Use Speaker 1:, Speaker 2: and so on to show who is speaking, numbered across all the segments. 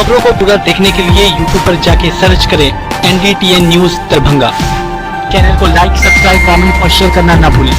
Speaker 1: खबरों को पूरा देखने के लिए YouTube पर जाके सर्च करें NDTN न्यूज दरभंगा। चैनल को लाइक, सब्सक्राइब, कमेंट और शेयर करना ना भूलें।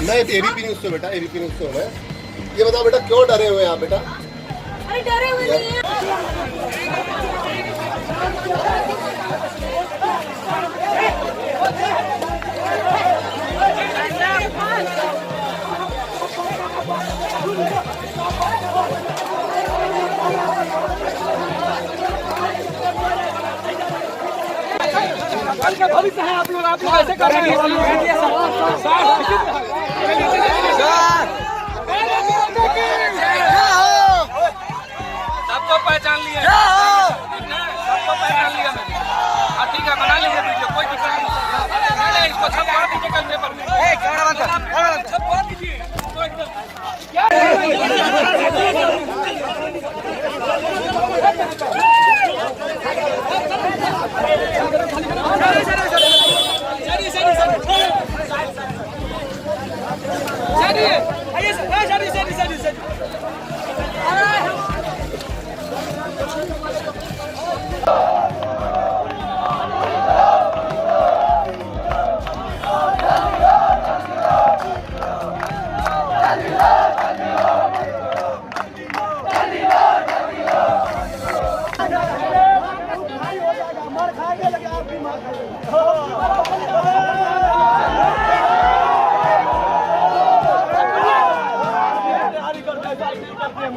Speaker 2: मैं एबीपी न्यूज़ से बेटा, एबीपी न्यूज़ से हूँ मैं। ये बताओ बेटा, क्यों डरे हुए हैं आप बेटा?
Speaker 3: अरे डरे हुए नहीं हैं।
Speaker 4: भविष्य है आप लोग ऐसे कर रहे हैं। सबको पहचान लिया, सबको पहचान लिया मैंने। ठीक है, बना लीजिए वीडियो, कोई दिक्कत नहीं। इसको छपवा दीजिए कल पेपर में, छपवा दीजिए।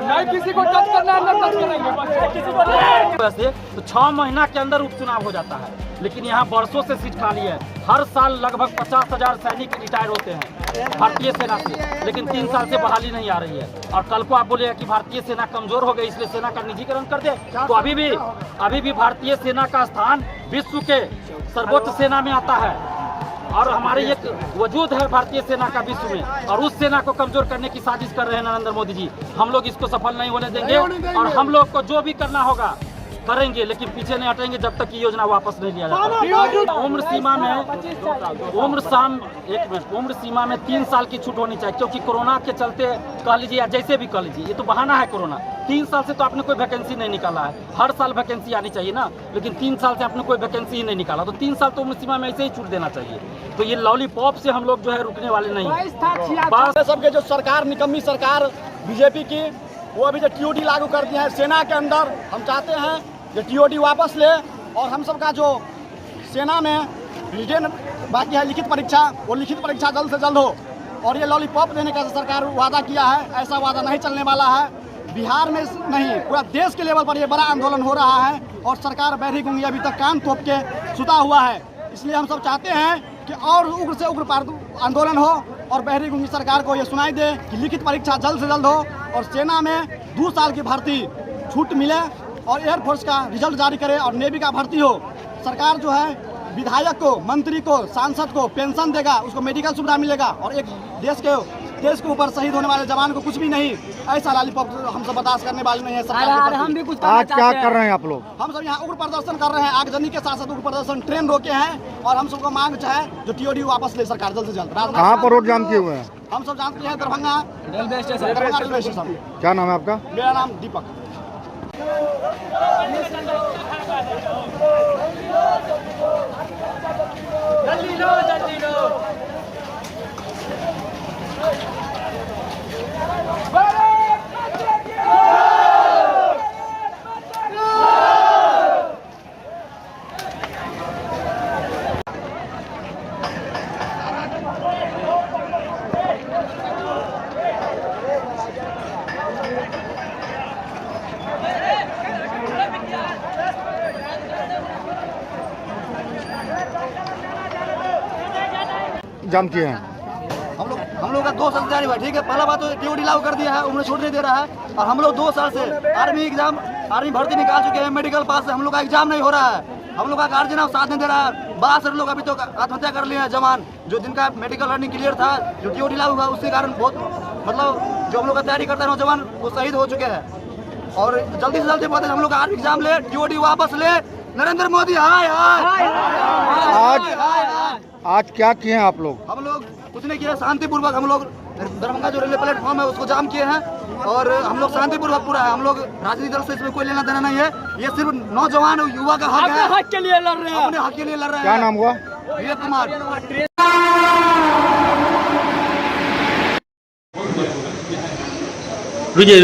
Speaker 4: नहीं किसी को टच करना है, न टच करेंगे बस। किसी को वैसे तो 6 महीना के अंदर उपचुनाव हो जाता है, लेकिन यहाँ वर्षों से सीट खाली है। हर साल लगभग 50,000 सैनिक रिटायर होते हैं भारतीय सेना से, लेकिन 3 साल से बहाली नहीं आ रही है। और कल को आप बोले कि भारतीय सेना कमजोर हो गई इसलिए सेना का निजीकरण कर दे, तो अभी भी भारतीय सेना का स्थान विश्व के सर्वोच्च सेना में आता है। और हमारे एक वजूद है भारतीय सेना का विश्व में, और उस सेना को कमजोर करने की साजिश कर रहे हैं नरेंद्र मोदी जी। हम लोग इसको सफल नहीं होने देंगे, और हम लोग को जो भी करना होगा करेंगे, लेकिन पीछे नहीं हटेंगे जब तक की योजना वापस नहीं लिया जाता। उम्र सीमा में 3 साल की छूट होनी चाहिए, क्योंकि कोरोना के चलते कह लीजिए या जैसे भी कह लीजिए, ये तो बहाना है कोरोना। 3 साल से तो आपने कोई वैकेंसी नहीं निकाला है। हर साल वैकेंसी आनी चाहिए ना, लेकिन 3 साल से आपने कोई वैकेंसी ही नहीं निकाला, तो 3 साल तो उम्र सीमा में ऐसे ही छूट देना चाहिए। तो ये लॉलीपॉप से हम लोग जो है रुकने वाले नहीं।
Speaker 5: बस सबके जो सरकार, निकम्मी सरकार बीजेपी की, वो अभी जो टीओडी लागू कर दिया है सेना के अंदर, हम चाहते हैं कि टीओडी वापस ले, और हम सबका जो सेना में रिटेन बाकी है लिखित परीक्षा, वो लिखित परीक्षा जल्द से जल्द हो। और ये लॉलीपॉप देने का सरकार वादा किया है, ऐसा वादा नहीं चलने वाला है। बिहार में नहीं, पूरा देश के लेवल पर ये बड़ा आंदोलन हो रहा है, और सरकार बहरी गूंगी अभी तक कान तोप के सुता हुआ है। इसलिए हम सब चाहते हैं कि और उग्र से उग्र आंदोलन हो, और बहरी गूंगी सरकार को ये सुनाई दे कि लिखित परीक्षा जल्द से जल्द हो, और सेना में 2 साल की भर्ती छूट मिले, और एयरफोर्स का रिजल्ट जारी करे, और नेवी का भर्ती हो। सरकार जो है विधायक को, मंत्री को, सांसद को पेंशन देगा, उसको मेडिकल सुविधा मिलेगा, और एक देश के ऊपर शहीद होने वाले जवान को कुछ भी नहीं। ऐसा लॉलीपॉप हम सब बर्दाश्त करने वाले नहीं है सरकार।
Speaker 4: हम भी कुछ
Speaker 5: आज क्या कर रहे हैं आप लोग? हम सब यहाँ उग्र प्रदर्शन कर रहे हैं, आगजनी के साथ साथ उग्र प्रदर्शन, ट्रेन रोके हैं, और हम सबको मांग है जो टीओडी वापस ले सरकार जल्द से जल्द।
Speaker 6: कहाँ पर रोड जाम किए हुए हैं?
Speaker 5: हम सब जानते हैं दरभंगा रेलवे स्टेशन।
Speaker 6: क्या नाम है आपका?
Speaker 5: मेरा नाम दीपक।
Speaker 2: जाम किए हैं
Speaker 5: हम लोग का 2 साल से जारी हुआ, ठीक है। पहला बात तो टीओडी लागू कर दिया है, उन्हें छूट नहीं दे रहा है। और हम लोग 2 साल से आर्मी भर्ती निकाल चुके हैं, मेडिकल पास से हम लोग का एग्जाम नहीं हो रहा है। हम लोग का गार्जियन अब साथ नहीं दे रहा है। 62 लोग अभी तो आत्महत्या कर लिए हैं जवान, जो जिनका मेडिकल रनिंग क्लियर था, जो टीओडी लागू हुआ उसके कारण बहुत मतलब जो हम लोग का तैयारी करते हैं नौजवान वो शहीद हो चुके हैं। और जल्दी से जल्दी हम लोग का आर्मी एग्जाम ले, टीओडी वापस ले। नरेंद्र मोदी हाय हाय।
Speaker 2: आज क्या किए हैं आप लोग?
Speaker 5: हम लोग कुछ नहीं किया, शांतिपूर्वक हम लोग दरभंगा जो रेलवे प्लेटफॉर्म है उसको जाम किए हैं। और हम लोग शांतिपूर्वक पूरा है, हम लोग राजनीतिक दल से इसमें कोई लेना देना नहीं है। ये सिर्फ नौजवान युवा का हक है,
Speaker 4: हक के लिए लड़ रहे हैं,
Speaker 5: अपने हक के लिए लड़ रहे हैं।
Speaker 2: क्या नाम हुआ?
Speaker 5: विवेक कुमार।
Speaker 1: रुकिए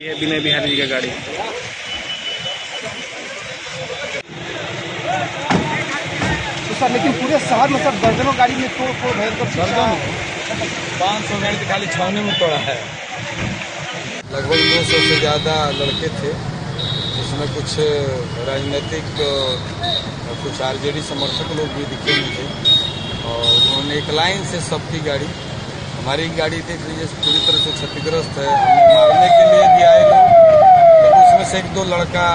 Speaker 6: ये विनय बिहारी जी का गाड़ी।
Speaker 2: तो सर लेकिन पूरे शहर में सर दर्जनों गाड़ी में तोड़ भयंकर
Speaker 6: 500 गाड़ी तो खाली छावनी में तोड़ा है। लगभग 200 से ज़्यादा लड़के थे, जिसमें कुछ राजनीतिक कुछ आरजेडी समर्थक लोग भी दिखे मुझे। और उन्होंने एक लाइन से सबकी गाड़ी, हमारी गाड़ी थी पूरी तरह से क्षतिग्रस्त है, हमें मारने के लिए भी आए लोग। तो उसमें से 1-2 लड़का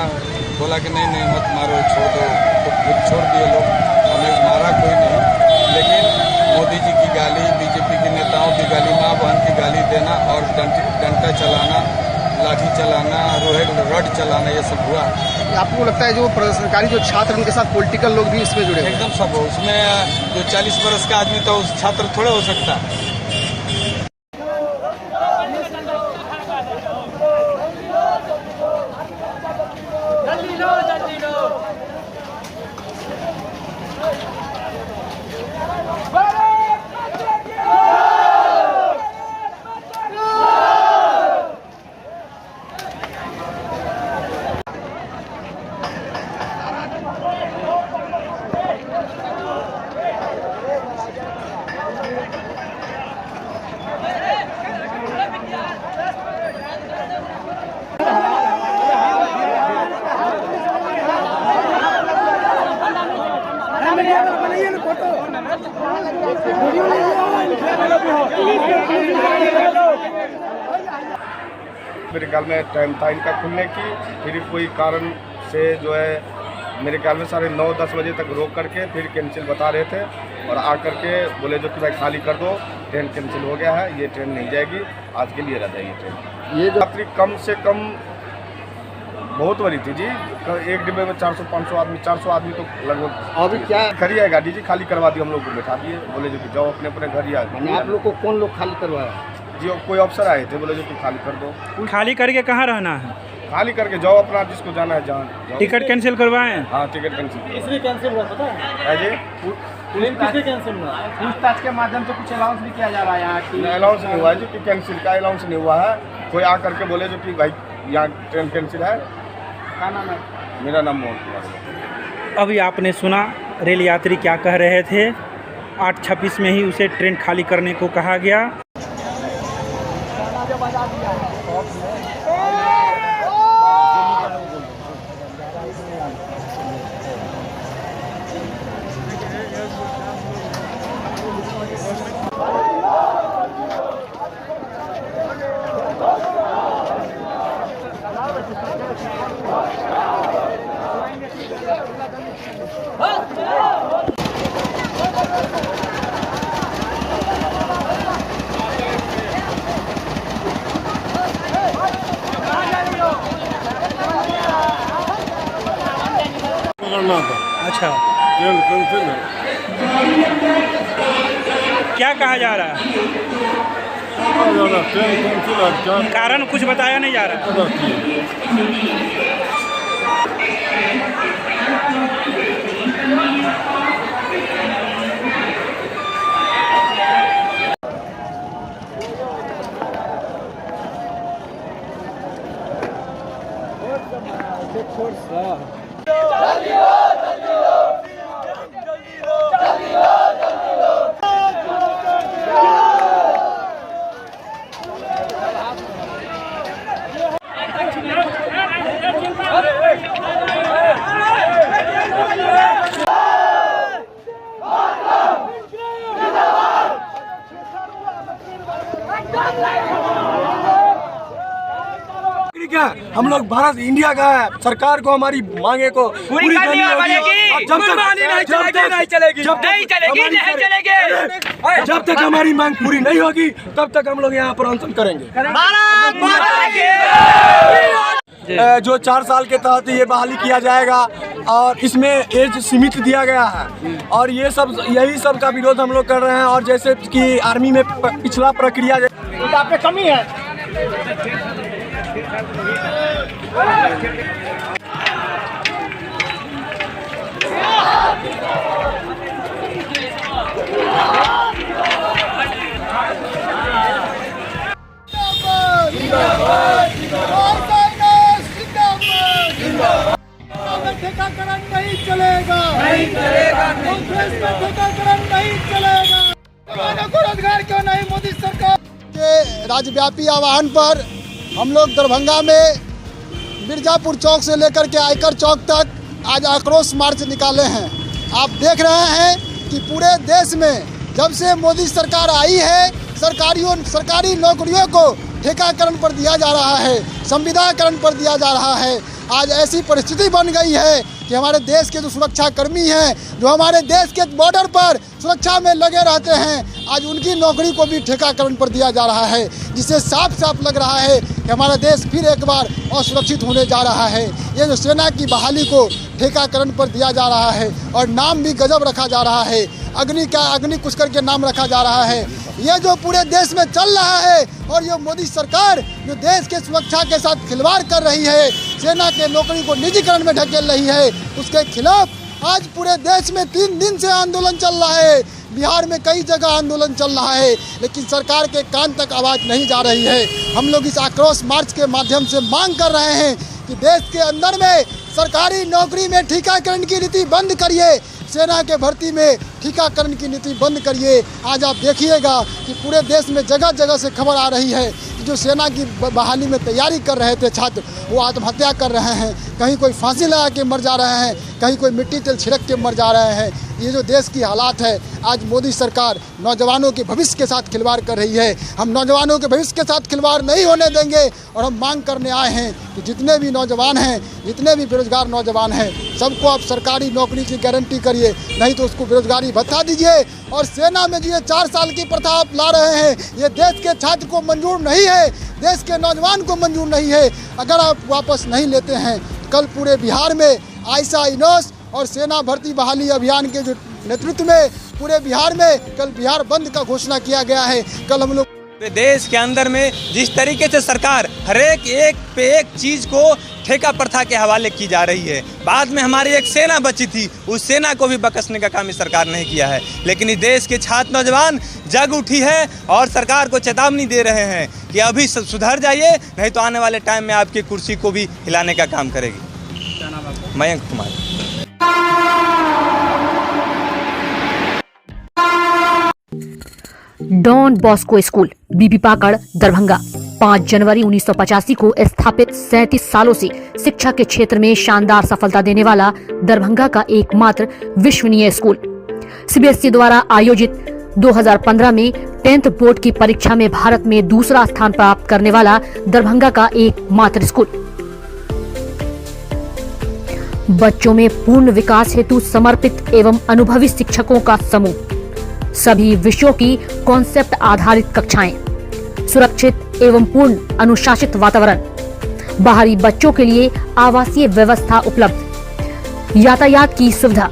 Speaker 6: बोला कि नहीं मत मारो, छोड़ दो, तो फिर छोड़ दिए लोग। हमें मारा कोई नहीं, लेकिन मोदी जी की गाली, बीजेपी के नेताओं की गाली, माँ बहन की गाली देना और डंडा चलाना, लाठी चलाना, रड चलाना, ये सब हुआ।
Speaker 2: आपको लगता है जो प्रदर्शनकारी जो छात्र उनके साथ पॉलिटिकल लोग भी इसमें जुड़े?
Speaker 6: एकदम सब हो उसमें। जो 40 बरस का आदमी था उस छात्र थोड़े हो सकता है।
Speaker 2: मेरे ख्याल में टाइम था इनका खुलने की, फिर कोई कारण से जो है मेरे ख्याल में 9:30-10 बजे तक रोक करके फिर कैंसिल बता रहे थे। और आकर के बोले जो कि भाई खाली कर दो, ट्रेन कैंसिल हो गया है, ये ट्रेन नहीं जाएगी, आज के लिए रह जाएगी ट्रेन। ये यात्री कम से कम बहुत बड़ी थी जी, एक डिब्बे में 400-500 आदमी, 400 आदमी तो लगभग। अभी क्या खड़ी है गाड़ी जी, खाली करवा दी, हम लोग को बैठा दिए, बोले जो कि जाओ अपने अपने घर ही आ। आप लोग को कौन लोग खाली करवाया जी? कोई अफसर आए थे, बोले जो कि खाली कर दो।
Speaker 7: खाली करके कहाँ रहना है?
Speaker 2: खाली करके जाओ अपना, जिसको जाना है जाओ।
Speaker 7: टिकट कैंसिल करवाएं?
Speaker 2: हाँ टिकट कैंसिल।
Speaker 5: इसलिए कैंसिल हुआ पता है
Speaker 2: जी?
Speaker 5: ट्रेन किससे कैंसिल हुआ? पूछताछ के माध्यम से कुछ अलाउंस भी किया जा रहा है यहाँ।
Speaker 2: अलाउंस नहीं हुआ है जो कि कैंसिल का अलाउंस नहीं हुआ है। कोई आकर के बोले जो कि भाई यहाँ ट्रेन कैंसिल है। क्या नाम है? मेरा नाम मोहन कुमार।
Speaker 7: अभी आपने सुना रेल यात्री क्या कह रहे थे। 8:26 में ही उसे ट्रेन खाली करने को कहा गया।
Speaker 8: करना था,
Speaker 7: अच्छा,
Speaker 8: ट्रेन कैंसिल है।
Speaker 7: क्या कहा जा रहा है?
Speaker 8: ट्रेन कैंसिल है, क्या
Speaker 7: कारण कुछ बताया नहीं जा रहा।
Speaker 8: पता थी?
Speaker 5: क्या हम लोग भारत इंडिया का है, सरकार को हमारी मांगे को पूरी करनी होगी। जब तक हमारी मांग पूरी नहीं होगी तब तक हम लोग यहाँ पर अनशन करेंगे। जो 4 साल के तहत ये बहाली किया जाएगा और इसमें एज सीमित दिया गया है और ये सब यही सब का विरोध हम लोग कर रहे हैं। और जैसे कि आर्मी में पिछला प्रक्रिया आप पे कमी है। ठेकाकरण नहीं चलेगा, नहीं चलेगा, कांग्रेस में ठेकाकरण नहीं चलेगा। किसानों को रोजगार क्यों नहीं? मोदी सरकार के राज्यव्यापी आह्वान पर हम लोग दरभंगा में मिर्जापुर चौक से लेकर के आयकर चौक तक आज आक्रोश मार्च निकाले हैं। आप देख रहे हैं कि पूरे देश में जब से मोदी सरकार आई है सरकारी नौकरियों को ठेकाकरण पर दिया जा रहा है, संविदाकरण पर दिया जा रहा है। आज ऐसी परिस्थिति बन गई है कि हमारे देश के जो सुरक्षा कर्मी हैं, जो हमारे देश के बॉर्डर पर सुरक्षा में लगे रहते हैं, आज उनकी नौकरी को भी ठेकाकरण पर दिया जा रहा है, जिससे साफ साफ लग रहा है कि हमारा देश फिर एक बार असुरक्षित होने जा रहा है। ये जो सेना की बहाली को ठेकाकरण पर दिया जा रहा है और नाम भी गजब रखा जा रहा है, अग्नि कुछ करके नाम रखा जा रहा है। ये जो पूरे देश में चल रहा है और ये मोदी सरकार जो देश के सुरक्षा के साथ खिलवाड़ कर रही है, सेना के नौकरी को निजीकरण में ढकेल रही है, उसके खिलाफ आज पूरे देश में 3 दिन से आंदोलन चल रहा है। बिहार में कई जगह आंदोलन चल रहा है, लेकिन सरकार के कान तक आवाज़ नहीं जा रही है। हम लोग इस आक्रोश मार्च के माध्यम से मांग कर रहे हैं कि देश के अंदर में सरकारी नौकरी में ठेकाकरण की नीति बंद करिए, सेना के भर्ती में ठेकाकरण की नीति बंद करिए। आज आप देखिएगा कि पूरे देश में जगह जगह से खबर आ रही है कि जो सेना की बहाली में तैयारी कर रहे थे छात्र, वो आत्महत्या कर रहे हैं, कहीं कोई फांसी लगा के मर जा रहे हैं, कहीं कोई मिट्टी तेल छिड़क के मर जा रहे हैं। ये जो देश की हालात है, आज मोदी सरकार नौजवानों के भविष्य के साथ खिलवाड़ कर रही है। हम नौजवानों के भविष्य के साथ खिलवाड़ नहीं होने देंगे और हम मांग करने आए हैं कि जितने भी नौजवान हैं, जितने भी बेरोजगार नौजवान हैं, सबको आप सरकारी नौकरी की गारंटी करिए, नहीं तो उसको बेरोजगारी भत्ता दीजिए। और सेना में जो ये 4 साल की प्रथा आप ला रहे हैं, ये देश के छात्र को मंजूर नहीं है, देश के नौजवान को मंजूर नहीं है। अगर आप वापस नहीं लेते हैं, कल पूरे बिहार में आयशा इनोस और सेना भर्ती बहाली अभियान के जो नेतृत्व में पूरे बिहार में कल बिहार बंद का घोषणा किया गया है। कल हम लोग
Speaker 9: देश के अंदर में जिस तरीके से सरकार हर एक पे एक चीज को ठेका प्रथा के हवाले की जा रही है, बाद में हमारी एक सेना बची थी, उस सेना को भी बकसने का काम इस सरकार नहीं किया है। लेकिन इस देश के छात्र नौजवान जग उठी है और सरकार को चेतावनी दे रहे हैं कि अभी सुधर जाइए, नहीं तो आने वाले टाइम में आपकी कुर्सी को भी हिलाने का काम करेगी। Mayank Kumar.
Speaker 10: Don Bosco school Bibi Pakar Darbhanga 5 जनवरी 1985 को स्थापित 37 सालों से शिक्षा के क्षेत्र में शानदार सफलता देने वाला दरभंगा का एकमात्र विश्वसनीय स्कूल। सीबीएसई द्वारा आयोजित 2015 में 10th बोर्ड की परीक्षा में भारत में दूसरा स्थान प्राप्त करने वाला दरभंगा का एकमात्र स्कूल। बच्चों में पूर्ण विकास हेतु समर्पित एवं अनुभवी शिक्षकों का समूह, सभी विषयों की कॉन्सेप्ट आधारित कक्षाएं, सुरक्षित एवं पूर्ण अनुशासित वातावरण, बाहरी बच्चों के लिए आवासीय व्यवस्था उपलब्ध, यातायात की सुविधा,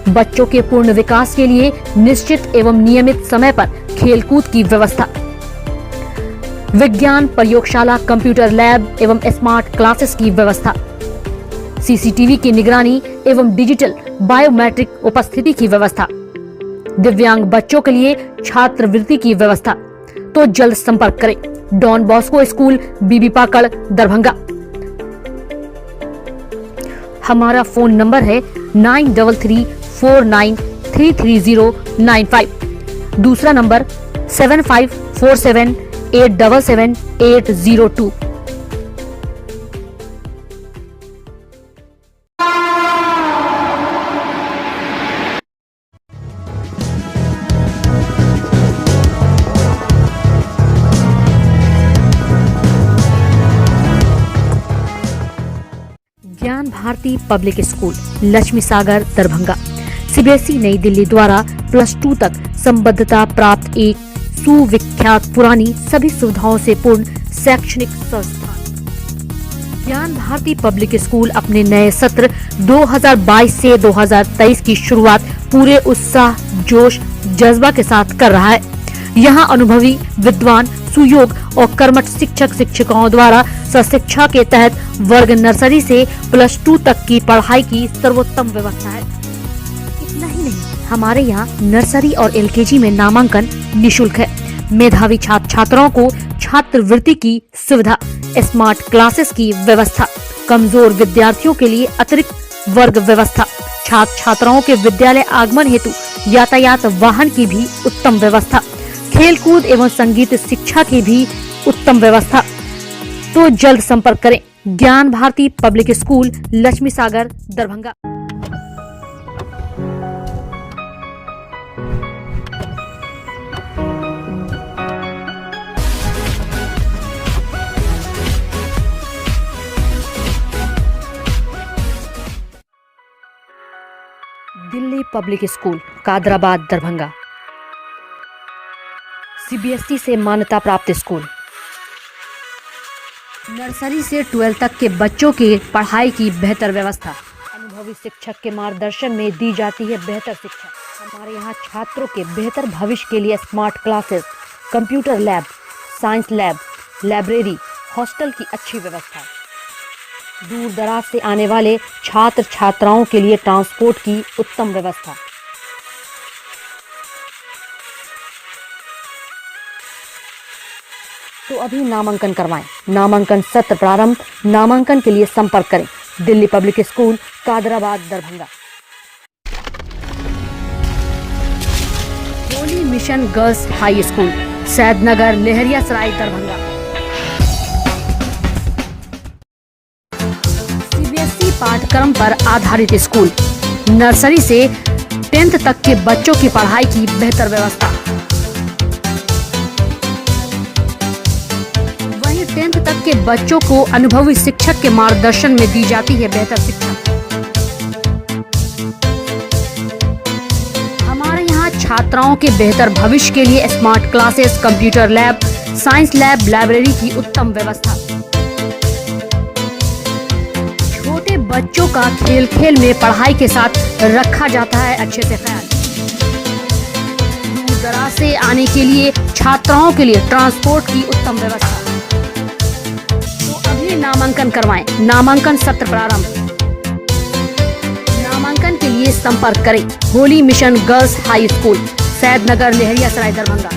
Speaker 10: बच्चों के पूर्ण विकास के लिए निश्चित एवं नियमित समय पर खेलकूद की व्यवस्था, विज्ञान प्रयोगशाला, कंप्यूटर लैब एवं स्मार्ट क्लासेस की व्यवस्था, सीसीटीवी की निगरानी एवं डिजिटल बायोमेट्रिक उपस्थिति की व्यवस्था, दिव्यांग बच्चों के लिए छात्रवृत्ति की व्यवस्था। तो जल्द संपर्क करें don Bosco school, Bibi Pakar, Darbhanga. हमारा फोन नंबर है 9334933095। दूसरा नंबर 7547877802। ज्ञान Bharti public school, Lakshmi Sagar, Darbhanga CBSE नई दिल्ली द्वारा +2 तक संबद्धता प्राप्त एक सुविख्यात पुरानी सभी सुविधाओं से पूर्ण शैक्षणिक संस्थान। ज्ञान भारती पब्लिक स्कूल अपने नए सत्र 2022 से 2023 की शुरुआत पूरे उत्साह, जोश, जज्बा के साथ कर रहा है। यहाँ अनुभवी, विद्वान, सुयोग और कर्मठ शिक्षक शिक्षिकाओं द्वारा सशिक्षा के तहत वर्ग नर्सरी से +2 तक की पढ़ाई की सर्वोत्तम व्यवस्था है। इतना ही नहीं, हमारे यहाँ नर्सरी और एलकेजी में नामांकन निशुल्क है। मेधावी छात्र छात्राओं को छात्रवृत्ति की सुविधा, स्मार्ट क्लासेस की व्यवस्था, कमजोर विद्यार्थियों के लिए अतिरिक्त वर्ग व्यवस्था, छात्र छात्राओं के विद्यालय आगमन हेतु यातायात वाहन की भी उत्तम व्यवस्था, खेलकूद एवं संगीत शिक्षा की भी उत्तम व्यवस्था। तो जल्द संपर्क करें Gyan Bharti public school, Lakshmi Sagar, Darbhanga. Delhi public school, Kadrabad, Darbhanga CBSE से मान्यता प्राप्त स्कूल। नर्सरी से 12 तक के बच्चों की पढ़ाई की बेहतर व्यवस्था, अनुभवी शिक्षक के मार्गदर्शन में दी जाती है बेहतर शिक्षा। हमारे यहाँ छात्रों के बेहतर भविष्य के लिए smart classes, computer lab, science lab, library, hostel की अच्छी व्यवस्था। दूर दराज से आने वाले छात्र छात्राओं के लिए ट्रांसपोर्ट की उत्तम व्यवस्था। तो अभी नामांकन करवाएं। नामांकन सत्र प्रारंभ। नामांकन के लिए संपर्क करें Delhi public school, Kadrabad, Darbhanga. Holy Mission Girls High School, Saidnagar, Laheriasarai, Darbhanga CBSE पाठ्यक्रम पर आधारित स्कूल। नर्सरी से 10th तक के बच्चों की पढ़ाई की बेहतर व्यवस्था। 10th तक के बच्चों को अनुभवी शिक्षक के मार्गदर्शन में दी जाती है बेहतर शिक्षा। हमारे यहाँ छात्राओं के बेहतर भविष्य के लिए smart classes, computer lab, science lab, library की उत्तम व्यवस्था। छोटे बच्चों का खेल खेल में पढ़ाई के साथ रखा जाता है अच्छे से ख्याल। दूर दराज से आने के लिए छात्राओं के लिए ट्रांसपोर्ट की उत्तम व्यवस्था। नामांकन करवाएं। नामांकन सत्र प्रारंभ। नामांकन के लिए संपर्क करें Holi Mission Girls High School, Saidnagar, Laheriasarai, Darbhanga.